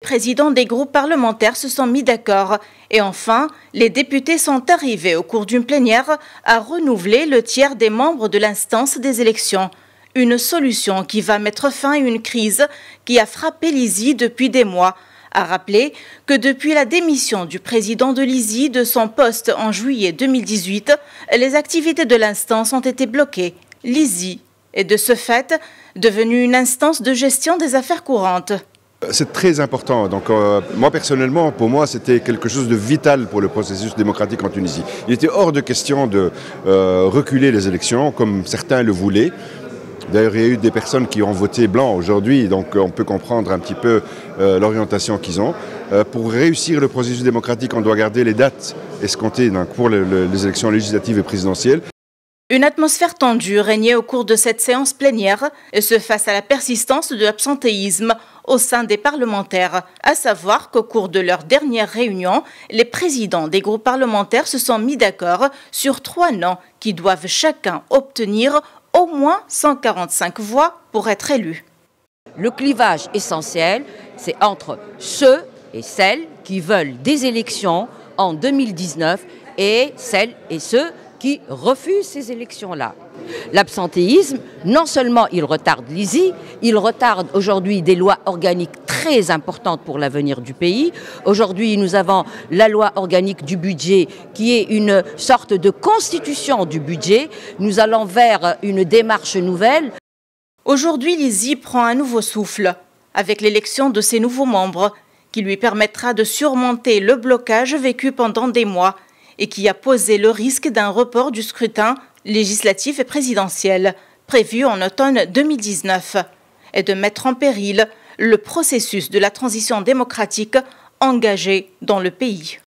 présidents des groupes parlementaires se sont mis d'accord. Et enfin, les députés sont arrivés au cours d'une plénière à renouveler le tiers des membres de l'instance des élections. Une solution qui va mettre fin à une crise qui a frappé l'ISI depuis des mois. A rappelé que depuis la démission du président de l'ISI de son poste en juillet 2018, les activités de l'instance ont été bloquées. L'ISI est de ce fait devenue une instance de gestion des affaires courantes. C'est très important. Donc, moi personnellement, pour moi, c'était quelque chose de vital pour le processus démocratique en Tunisie. Il était hors de question de reculer les élections comme certains le voulaient. D'ailleurs, il y a eu des personnes qui ont voté blanc aujourd'hui, donc on peut comprendre un petit peu l'orientation qu'ils ont. Pour réussir le processus démocratique, on doit garder les dates escomptées pour les élections législatives et présidentielles. Une atmosphère tendue régnait au cours de cette séance plénière, et ce face à la persistance de l'absentéisme au sein des parlementaires. À savoir qu'au cours de leur dernière réunion, les présidents des groupes parlementaires se sont mis d'accord sur 3 noms qui doivent chacun obtenir au moins 145 voix pour être élus. Le clivage essentiel, c'est entre ceux et celles qui veulent des élections en 2019 et celles et ceux qui refusent ces élections-là. L'absentéisme, non seulement il retarde l'ISI, il retarde aujourd'hui des lois organiques très importantes pour l'avenir du pays. Aujourd'hui, nous avons la loi organique du budget qui est une sorte de constitution du budget. Nous allons vers une démarche nouvelle. Aujourd'hui, l'ISI prend un nouveau souffle avec l'élection de ses nouveaux membres qui lui permettra de surmonter le blocage vécu pendant des mois et qui a posé le risque d'un report du scrutin législatif et présidentiel prévu en automne 2019 et de mettre en péril le processus de la transition démocratique engagé dans le pays.